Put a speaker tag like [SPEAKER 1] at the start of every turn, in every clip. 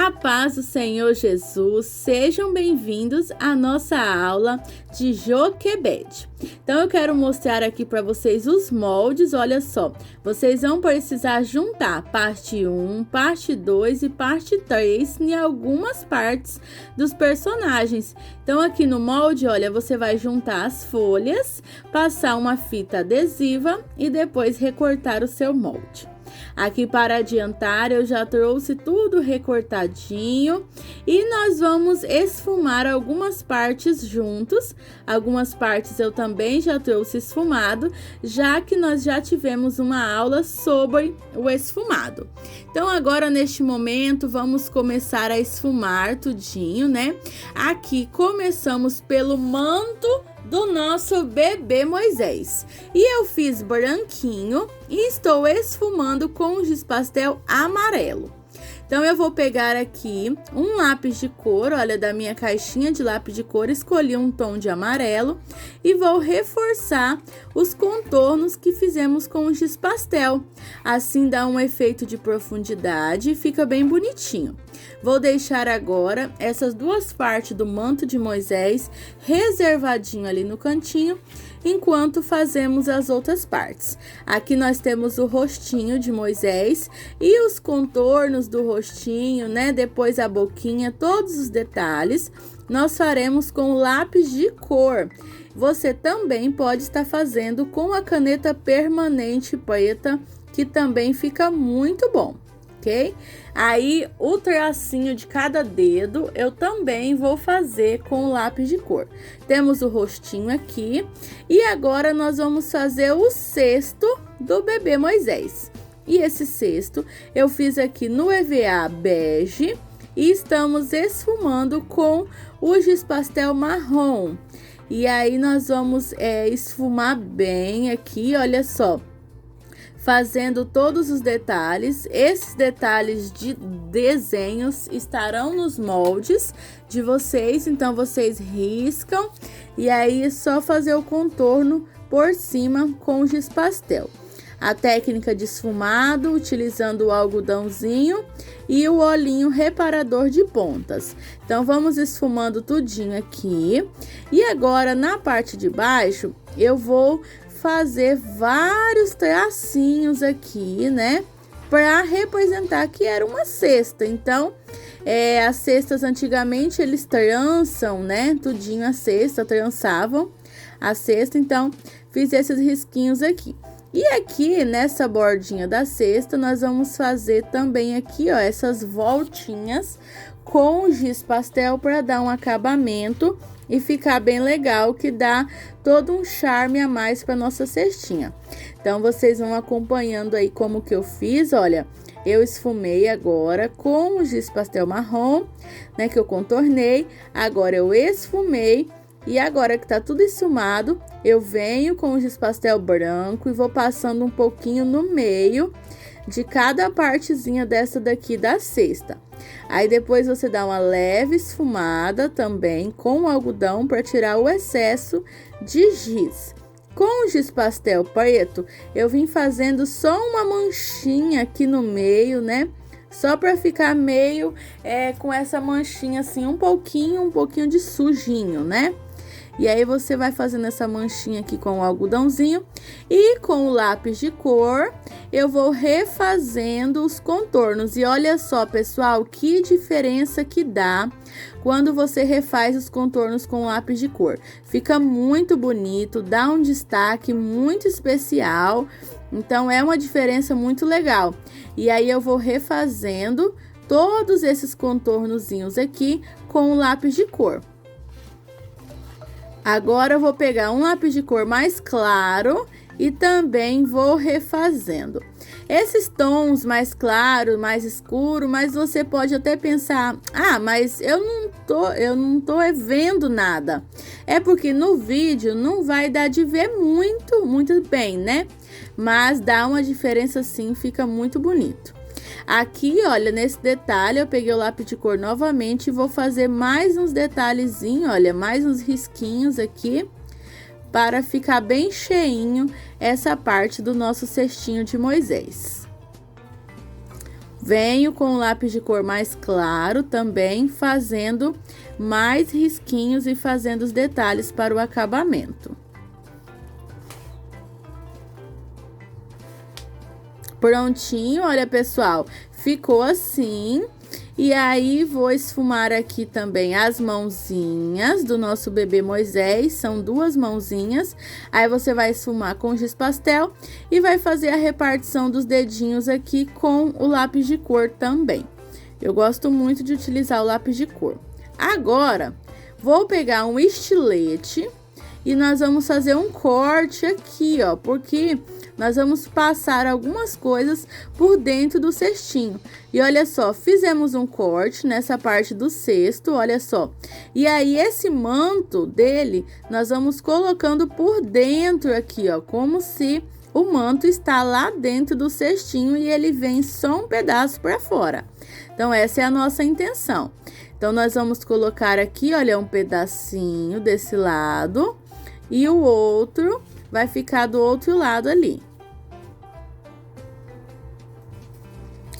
[SPEAKER 1] A paz do Senhor Jesus, sejam bem-vindos à nossa aula de Joquebed. Então, eu quero mostrar aqui para vocês os moldes, olha só. Vocês vão precisar juntar parte 1, parte 2 e parte 3 em algumas partes dos personagens. Então, aqui no molde, olha, você vai juntar as folhas, passar uma fita adesiva e depois recortar o seu molde. Aqui para adiantar, eu já trouxe tudo recortadinho e nós vamos esfumar algumas partes juntos. Algumas partes eu também já trouxe esfumado, já que nós já tivemos uma aula sobre o esfumado. Então, agora neste momento, vamos começar a esfumar tudinho, né? Aqui começamos pelo manto do nosso bebê Moisés. E eu fiz branquinho e estou esfumando com giz pastel amarelo. Então, eu vou pegar aqui um lápis de cor, olha, da minha caixinha de lápis de cor, escolhi um tom de amarelo e vou reforçar os contornos que fizemos com o giz pastel. Assim dá um efeito de profundidade e fica bem bonitinho. Vou deixar agora essas duas partes do manto de Moisés reservadinho ali no cantinho, enquanto fazemos as outras partes. Aqui nós temos o rostinho de Moisés e os contornos do rostinho, né? Depois a boquinha, todos os detalhes, nós faremos com lápis de cor. Você também pode estar fazendo com a caneta permanente preta, que também fica muito bom. Ok? Aí, o tracinho de cada dedo, eu também vou fazer com lápis de cor. Temos o rostinho aqui. E agora, nós vamos fazer o cesto do bebê Moisés. E esse cesto, eu fiz aqui no EVA bege. E estamos esfumando com o giz pastel marrom. E aí, nós vamos esfumar bem aqui, olha só. Fazendo todos os detalhes. Esses detalhes de desenhos estarão nos moldes de vocês, então vocês riscam e aí é só fazer o contorno por cima com giz pastel. A técnica de esfumado, utilizando o algodãozinho e o olhinho reparador de pontas. Então, vamos esfumando tudinho aqui. E agora, na parte de baixo, eu vou fazer vários tracinhos aqui, né? Para representar que era uma cesta. Então, as cestas antigamente eles trançam, né? Tudinho a cesta, trançavam a cesta. Então, fiz esses risquinhos aqui. E aqui, nessa bordinha da cesta, nós vamos fazer também aqui, ó, essas voltinhas com giz pastel para dar um acabamento e ficar bem legal, que dá todo um charme a mais para nossa cestinha. Então, vocês vão acompanhando aí como que eu fiz, olha. Eu esfumei agora com o giz pastel marrom, né, que eu contornei. Agora, eu esfumei e agora que tá tudo esfumado, eu venho com o giz pastel branco e vou passando um pouquinho no meio de cada partezinha dessa daqui da cesta. Aí depois você dá uma leve esfumada também com o algodão para tirar o excesso de giz. Com o giz pastel preto, eu vim fazendo só uma manchinha aqui no meio, né? Só para ficar meio com essa manchinha assim, um pouquinho de sujinho, né? E aí, você vai fazendo essa manchinha aqui com o algodãozinho. E com o lápis de cor, eu vou refazendo os contornos. E olha só, pessoal, que diferença que dá quando você refaz os contornos com o lápis de cor. Fica muito bonito, dá um destaque muito especial. Então, é uma diferença muito legal. E aí, eu vou refazendo todos esses contornozinhos aqui com o lápis de cor. Agora, eu vou pegar um lápis de cor mais claro e também vou refazendo. Esses tons mais claros, mais escuros, mas você pode até pensar, mas eu não tô vendo nada. É porque no vídeo não vai dar de ver muito bem, né? Mas dá uma diferença sim, fica muito bonito. Aqui, olha, nesse detalhe, eu peguei o lápis de cor novamente e vou fazer mais uns detalhezinhos, olha, mais uns risquinhos aqui, para ficar bem cheinho essa parte do nosso cestinho de Moisés. Venho com o lápis de cor mais claro também, fazendo mais risquinhos e fazendo os detalhes para o acabamento. Prontinho, olha pessoal, ficou assim. E aí, vou esfumar aqui também as mãozinhas do nosso bebê Moisés, são 2 mãozinhas. Aí, você vai esfumar com giz pastel e vai fazer a repartição dos dedinhos aqui com o lápis de cor também. Eu gosto muito de utilizar o lápis de cor. Agora, vou pegar um estilete e nós vamos fazer um corte aqui, ó, porque nós vamos passar algumas coisas por dentro do cestinho. E olha só, fizemos um corte nessa parte do cesto, olha só. E aí, esse manto dele, nós vamos colocando por dentro aqui, ó, como se o manto está lá dentro do cestinho e ele vem só um pedaço para fora. Então, essa é a nossa intenção. Então, nós vamos colocar aqui, olha, um pedacinho desse lado e o outro vai ficar do outro lado ali.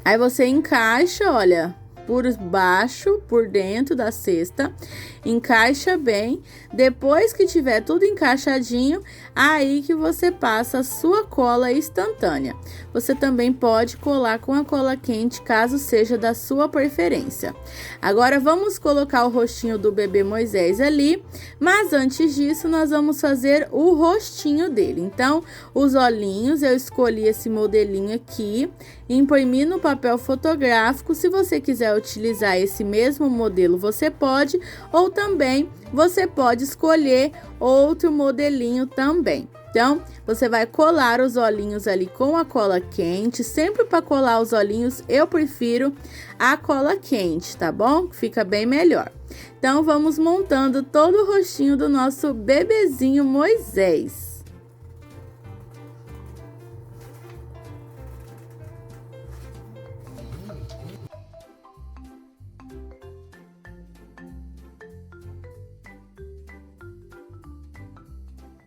[SPEAKER 1] Aí, você encaixa, olha, por baixo, por dentro da cesta, encaixa bem. Depois que tiver tudo encaixadinho, aí que você passa a sua cola instantânea. Você também pode colar com a cola quente, caso seja da sua preferência. Agora, vamos colocar o rostinho do bebê Moisés ali, mas antes disso, nós vamos fazer o rostinho dele. Então, os olhinhos, eu escolhi esse modelinho aqui, imprimi no papel fotográfico. Se você quiser utilizar esse mesmo modelo, você pode, ou também você pode escolher outro modelinho também. Então, você vai colar os olhinhos ali com a cola quente. Sempre para colar os olhinhos, eu prefiro a cola quente, tá bom? Fica bem melhor. Então, vamos montando todo o rostinho do nosso bebezinho Moisés.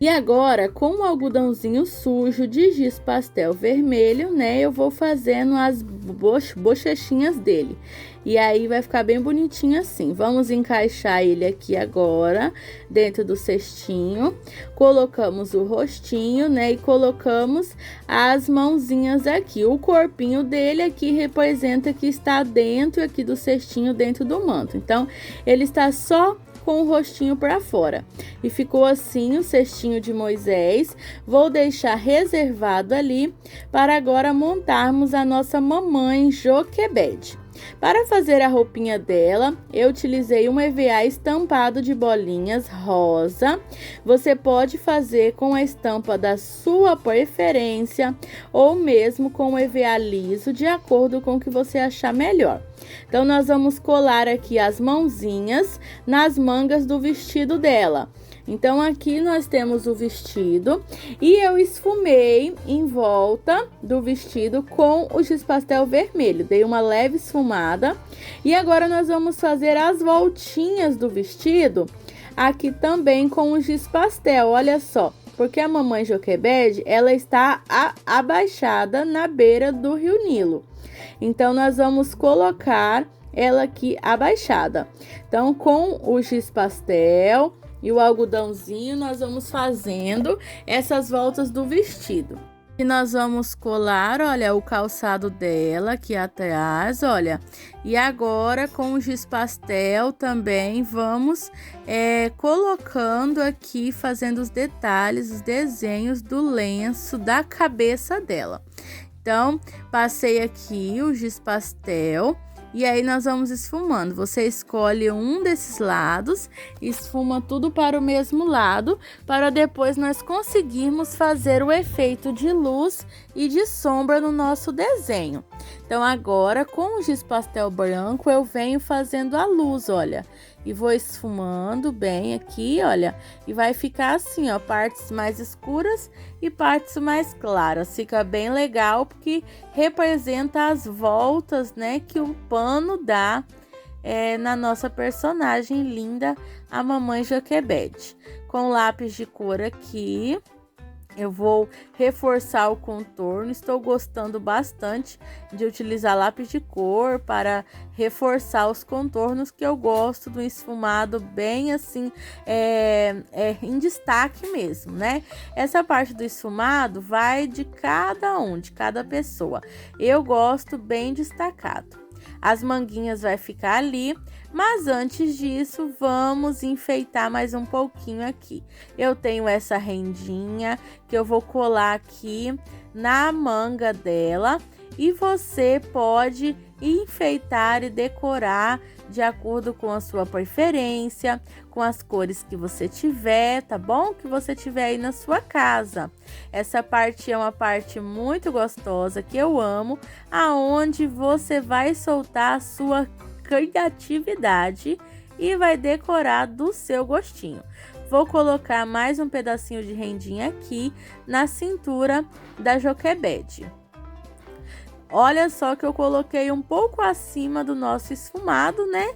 [SPEAKER 1] E agora, com o algodãozinho sujo de giz pastel vermelho, né, eu vou fazendo as bochechinhas dele. E aí, vai ficar bem bonitinho assim. Vamos encaixar ele aqui agora, dentro do cestinho. Colocamos o rostinho, né, e colocamos as mãozinhas aqui. O corpinho dele aqui representa que está dentro aqui do cestinho, dentro do manto. Então, ele está só com o rostinho para fora. E ficou assim o cestinho de Moisés. Vou deixar reservado ali para agora montarmos a nossa mamãe Joquebede. Para fazer a roupinha dela, eu utilizei um EVA estampado de bolinhas rosa. Você pode fazer com a estampa da sua preferência ou mesmo com o EVA liso, de acordo com o que você achar melhor. Então, nós vamos colar aqui as mãozinhas nas mangas do vestido dela. Então, aqui nós temos o vestido e eu esfumei em volta do vestido com o giz pastel vermelho. Dei uma leve esfumada e agora nós vamos fazer as voltinhas do vestido aqui também com o giz pastel, olha só. Porque a mamãe Joquebede, ela está abaixada na beira do Rio Nilo. Então, nós vamos colocar ela aqui abaixada. Então, com o giz pastel e o algodãozinho, nós vamos fazendo essas voltas do vestido. E nós vamos colar, olha, o calçado dela aqui atrás, olha. E agora, com o giz pastel também, vamos colocando aqui, fazendo os detalhes, os desenhos do lenço da cabeça dela. Então, passei aqui o giz pastel. E aí, nós vamos esfumando. Você escolhe um desses lados, esfuma tudo para o mesmo lado, para depois nós conseguirmos fazer o efeito de luz e de sombra no nosso desenho. Então, agora, com o giz pastel branco, eu venho fazendo a luz, olha. E vou esfumando bem aqui, olha. E vai ficar assim, ó, partes mais escuras e partes mais claras. Fica bem legal, porque representa as voltas, né, que o pano dá na nossa personagem linda, a mamãe Joquebede. Com lápis de cor aqui, eu vou reforçar o contorno. Estou gostando bastante de utilizar lápis de cor para reforçar os contornos, que eu gosto do esfumado bem assim, em destaque mesmo, né? Essa parte do esfumado vai de cada pessoa. Eu gosto bem destacado. As manguinhas vai ficar ali, mas antes disso, vamos enfeitar mais um pouquinho aqui. Eu tenho essa rendinha que eu vou colar aqui na manga dela, e você pode enfeitar e decorar de acordo com a sua preferência, com as cores que você tiver, tá bom? Que você tiver aí na sua casa. Essa parte é uma parte muito gostosa que eu amo, aonde você vai soltar a sua criatividade e vai decorar do seu gostinho. Vou colocar mais um pedacinho de rendinha aqui na cintura da Joquebed. Olha só que eu coloquei um pouco acima do nosso esfumado, né?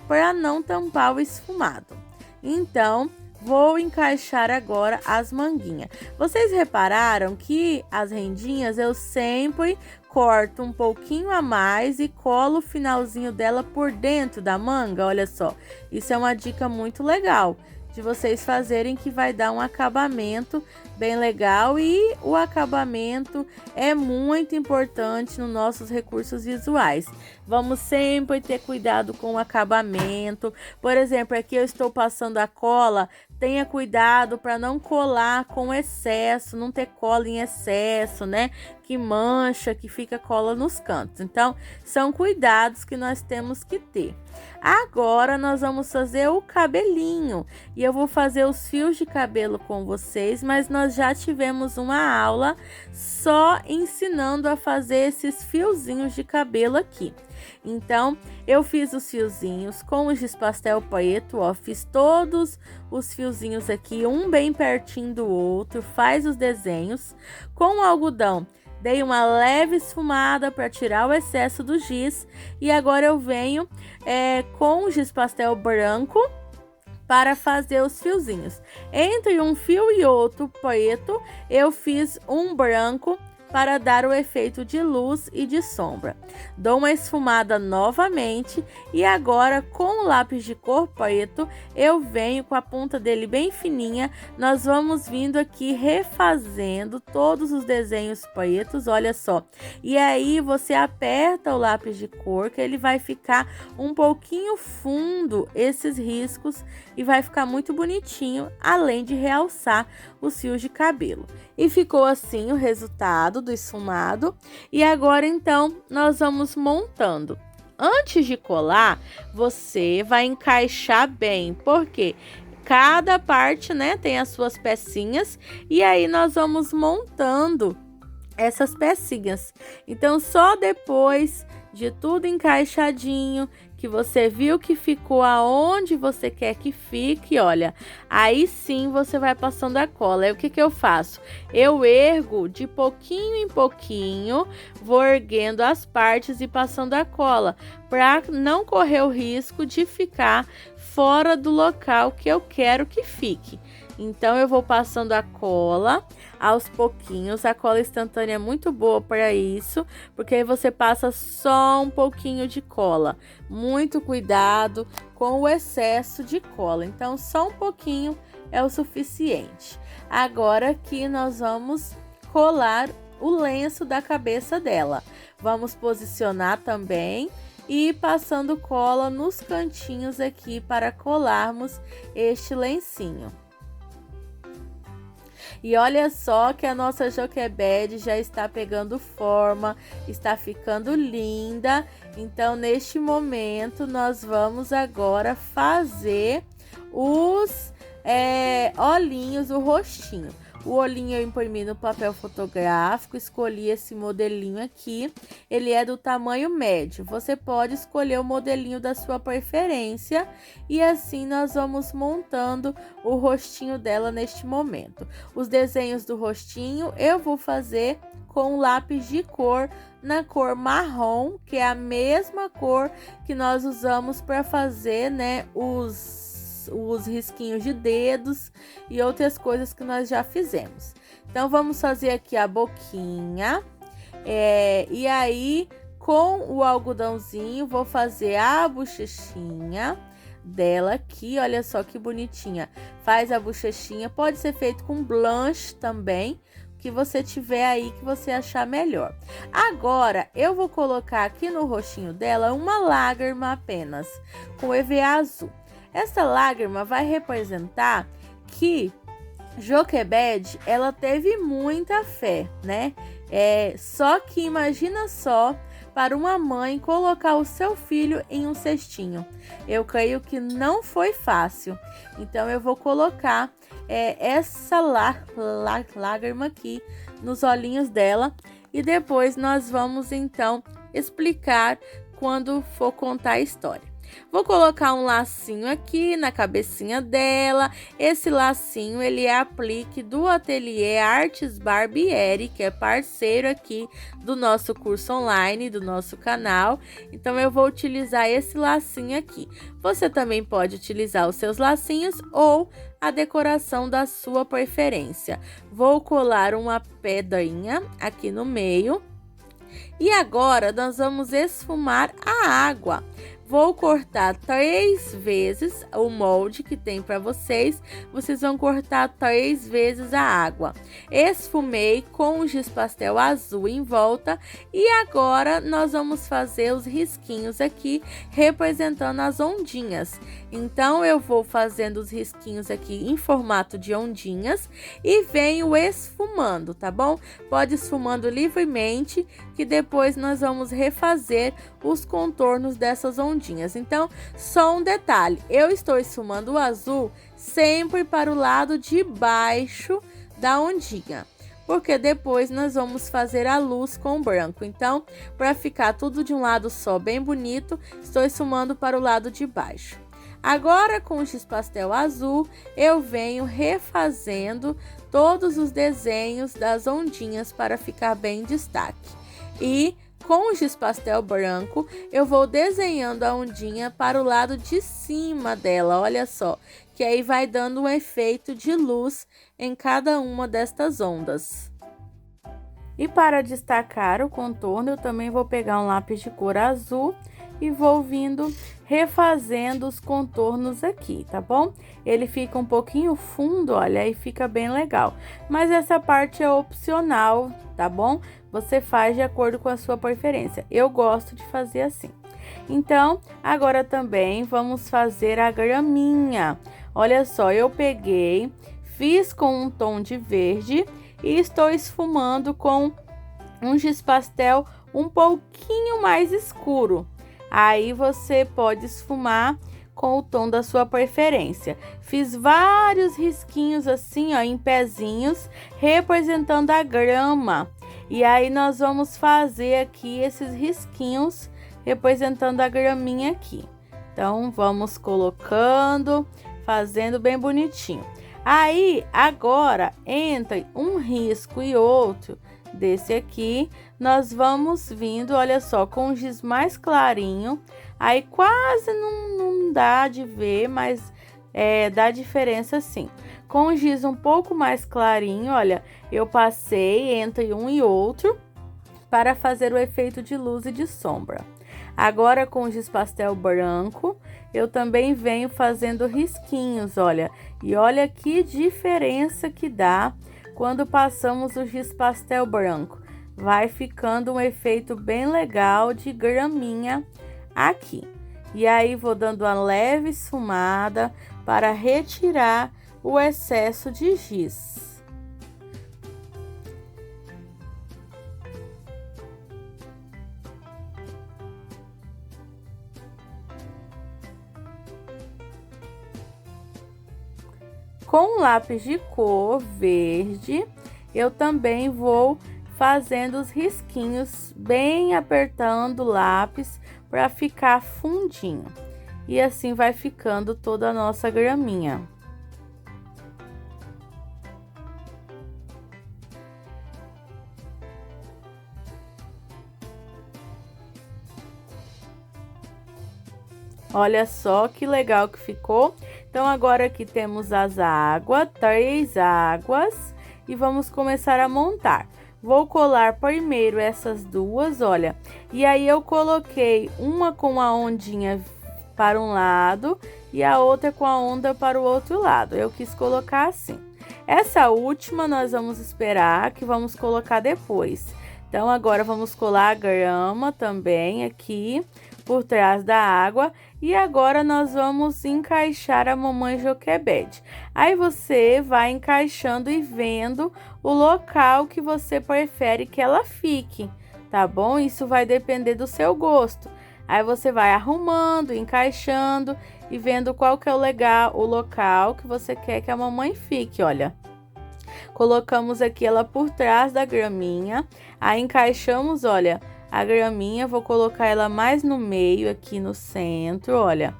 [SPEAKER 1] Para não tampar o esfumado. Então, vou encaixar agora as manguinhas. Vocês repararam que as rendinhas eu sempre corto um pouquinho a mais e colo o finalzinho dela por dentro da manga? Olha só, isso é uma dica muito legal de vocês fazerem, que vai dar um acabamento bem legal, e o acabamento é muito importante nos nossos recursos visuais. Vamos sempre ter cuidado com o acabamento. Por exemplo, aqui eu estou passando a cola, tenha cuidado para não colar com excesso, não ter cola em excesso, né? Que mancha, que fica cola nos cantos. Então, são cuidados que nós temos que ter. Agora, nós vamos fazer o cabelinho. E eu vou fazer os fios de cabelo com vocês, mas nós já tivemos uma aula só ensinando a fazer esses fiozinhos de cabelo aqui. Então, eu fiz os fiozinhos com o giz pastel preto, ó, fiz todos os fiozinhos aqui, um bem pertinho do outro, faz os desenhos. Com o algodão, dei uma leve esfumada para tirar o excesso do giz, e agora eu venho com o giz pastel branco para fazer os fiozinhos. Entre um fio e outro preto, eu fiz um branco para dar o efeito de luz e de sombra. Dou uma esfumada novamente, e agora com o lápis de cor preto eu venho com a ponta dele bem fininha. Nós vamos vindo aqui refazendo todos os desenhos pretos, olha só. E aí você aperta o lápis de cor, que ele vai ficar um pouquinho fundo esses riscos e vai ficar muito bonitinho, além de realçar os fios de cabelo. E ficou assim o resultado do esfumado. E agora então nós vamos montando. Antes de colar, você vai encaixar bem, porque cada parte, né, tem as suas pecinhas, e aí nós vamos montando essas pecinhas. Então, só depois de tudo encaixadinho, que você viu que ficou aonde você quer que fique, olha, aí sim você vai passando a cola. Aí o que eu faço? Eu ergo de pouquinho em pouquinho, vou erguendo as partes e passando a cola, para não correr o risco de ficar fora do local que eu quero que fique. Então, eu vou passando a cola aos pouquinhos. A cola instantânea é muito boa para isso, porque aí você passa só um pouquinho de cola. Muito cuidado com o excesso de cola. Então, só um pouquinho é o suficiente. Agora aqui nós vamos colar o lenço da cabeça dela. Vamos posicionar também e passando cola nos cantinhos aqui para colarmos este lencinho. E olha só que a nossa Joquebed já está pegando forma, está ficando linda. Então, neste momento, nós vamos agora fazer os olhinhos, o rostinho. O olhinho eu imprimi no papel fotográfico, escolhi esse modelinho aqui. Ele é do tamanho médio. Você pode escolher o modelinho da sua preferência. E assim nós vamos montando o rostinho dela neste momento. Os desenhos do rostinho eu vou fazer com lápis de cor na cor marrom, que é a mesma cor que nós usamos para fazer, né, os os risquinhos de dedos e outras coisas que nós já fizemos. Então, vamos fazer aqui a boquinha. E aí, com o algodãozinho, vou fazer a bochechinha dela aqui. Olha só que bonitinha. Faz a bochechinha, pode ser feito com blanche também, que você tiver aí que você achar melhor. Agora, eu vou colocar aqui no rostinho dela uma lágrima apenas, com EVA azul. Essa lágrima vai representar que Joquebed, ela teve muita fé, né? Só que imagina só, para uma mãe colocar o seu filho em um cestinho. Eu creio que não foi fácil. Então, eu vou colocar essa lágrima aqui nos olhinhos dela. E depois nós vamos, então, explicar quando for contar a história. Vou colocar um lacinho aqui na cabecinha dela. Esse lacinho, ele é aplique do Ateliê Artes Barbieri, que é parceiro aqui do nosso curso online, do nosso canal. Então, eu vou utilizar esse lacinho aqui. Você também pode utilizar os seus lacinhos ou a decoração da sua preferência. Vou colar uma pedrinha aqui no meio. E agora, nós vamos esfumar a água. Vou cortar 3 vezes o molde que tem para vocês. Vocês vão cortar 3 vezes a água. Esfumei com o giz pastel azul em volta. E agora, nós vamos fazer os risquinhos aqui, representando as ondinhas. Então, eu vou fazendo os risquinhos aqui em formato de ondinhas e venho esfumando, tá bom? Pode esfumando livremente, que depois nós vamos refazer os contornos dessas ondinhas. Então, só um detalhe, eu estou esfumando o azul sempre para o lado de baixo da ondinha, porque depois nós vamos fazer a luz com o branco. Então, para ficar tudo de um lado só, bem bonito, estou esfumando para o lado de baixo. Agora, com o giz pastel azul, eu venho refazendo todos os desenhos das ondinhas para ficar bem em destaque. E com o giz pastel branco, eu vou desenhando a ondinha para o lado de cima dela, olha só, que aí vai dando um efeito de luz em cada uma destas ondas. E para destacar o contorno, eu também vou pegar um lápis de cor azul e vou vindo refazendo os contornos aqui, tá bom? Ele fica um pouquinho fundo, olha, e fica bem legal. Mas essa parte é opcional, tá bom? Você faz de acordo com a sua preferência. Eu gosto de fazer assim. Então, agora também vamos fazer a graminha. Olha só, eu peguei, fiz com um tom de verde e estou esfumando com um giz pastel um pouquinho mais escuro. Aí você pode esfumar com o tom da sua preferência. Fiz vários risquinhos assim, ó, em pezinhos, representando a grama. E aí nós vamos fazer aqui esses risquinhos representando a graminha aqui. Então, vamos colocando, fazendo bem bonitinho. Aí, agora, entre um risco e outro desse aqui, nós vamos vindo, olha só, com o giz mais clarinho. Aí, quase não dá de ver, mas dá diferença sim. Com o giz um pouco mais clarinho, olha, eu passei entre um e outro para fazer o efeito de luz e de sombra. Agora, com o giz pastel branco, eu também venho fazendo risquinhos, olha. E olha que diferença que dá quando passamos o giz pastel branco. Vai ficando um efeito bem legal de graminha aqui. E aí, vou dando uma leve esfumada para retirar o excesso de giz. Com o lápis de cor verde, eu também vou fazendo os risquinhos, bem apertando o lápis para ficar fundinho. E assim vai ficando toda a nossa graminha. Olha só que legal que ficou. Então, agora aqui temos as águas, 3 águas, e vamos começar a montar. Vou colar primeiro essas duas, olha. E aí, eu coloquei uma com a ondinha para um lado e a outra com a onda para o outro lado. Eu quis colocar assim. Essa última nós vamos esperar, que vamos colocar depois. Então, agora vamos colar a grama também aqui por trás da água. E agora nós vamos encaixar a mamãe Joquebede. Aí você vai encaixando e vendo o local que você prefere que ela fique, tá bom? Isso vai depender do seu gosto. Aí você vai arrumando, encaixando e vendo qual que é o local que você quer que a mamãe fique, olha. Colocamos aqui ela por trás da graminha, aí encaixamos, olha, a graminha, vou colocar ela mais no meio, aqui no centro, olha.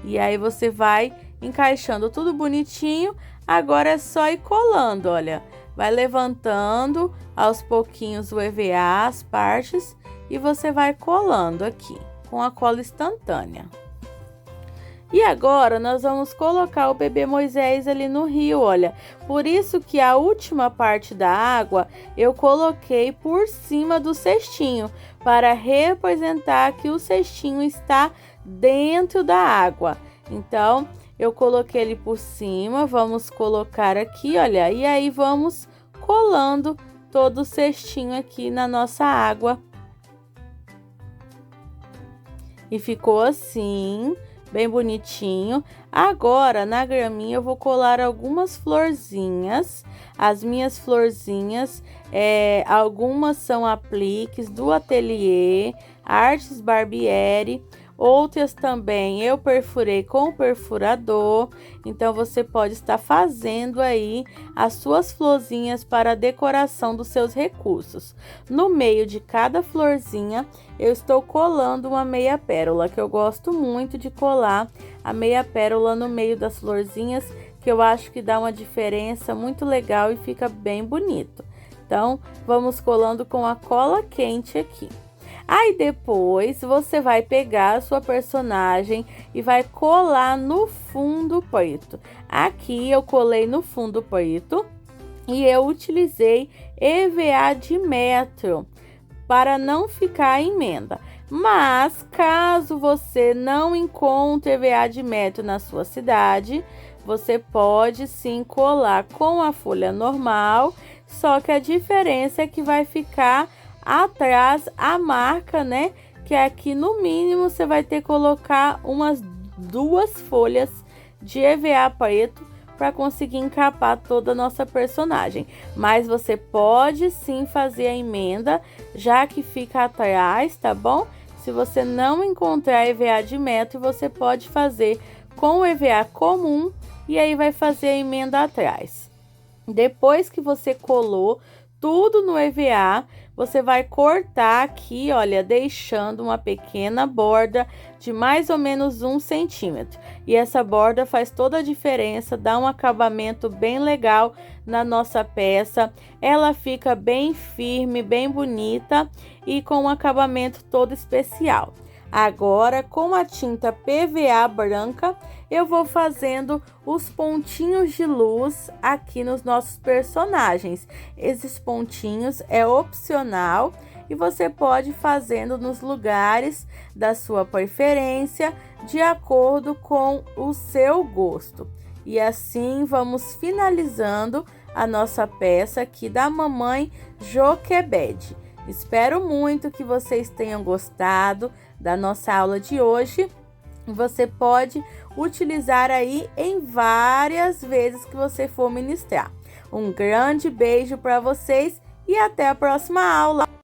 [SPEAKER 1] E aí você vai encaixando tudo bonitinho, agora é só ir colando, olha. Vai levantando aos pouquinhos o EVA, as partes, e você vai colando aqui, com a cola instantânea. E agora, nós vamos colocar o bebê Moisés ali no rio, olha. Por isso que a última parte da água, eu coloquei por cima do cestinho, para representar que o cestinho está dentro da água. Então, eu coloquei ele por cima, vamos colocar aqui, olha. E aí, vamos colando todo o cestinho aqui na nossa água. E ficou assim, bem bonitinho. Agora, na graminha, eu vou colar algumas florzinhas. As minhas florzinhas, algumas são apliques do Ateliê Artes Barbieri. Outras também eu perfurei com o perfurador. Então, você pode estar fazendo aí as suas florzinhas para a decoração dos seus recursos. No meio de cada florzinha, eu estou colando uma meia pérola, que eu gosto muito de colar a meia pérola no meio das florzinhas, que eu acho que dá uma diferença muito legal e fica bem bonito. Então, vamos colando com a cola quente aqui. Aí depois você vai pegar a sua personagem e vai colar no fundo preto. Aqui eu colei no fundo preto e eu utilizei EVA de metro para não ficar emenda. Mas caso você não encontre EVA de metro na sua cidade, você pode sim colar com a folha normal, só que a diferença é que vai ficar atrás a marca, né? Que aqui no mínimo você vai ter que colocar umas 2 folhas de EVA preto para conseguir encapar toda a nossa personagem. Mas você pode sim fazer a emenda, já que fica atrás, tá bom? Se você não encontrar EVA de metro, você pode fazer com o EVA comum e aí vai fazer a emenda atrás. Depois que você colou tudo no EVA, você vai cortar aqui, olha, deixando uma pequena borda de mais ou menos 1 centímetro. E essa borda faz toda a diferença, dá um acabamento bem legal na nossa peça. Ela fica bem firme, bem bonita e com um acabamento todo especial. Agora, com a tinta PVA branca, eu vou fazendo os pontinhos de luz aqui nos nossos personagens. Esses pontinhos é opcional e você pode ir fazendo nos lugares da sua preferência, de acordo com o seu gosto. E assim vamos finalizando a nossa peça aqui da mamãe Joquebede. Espero muito que vocês tenham gostado da nossa aula de hoje. Você pode utilizar aí em várias vezes que você for ministrar. Um grande beijo para vocês e até a próxima aula!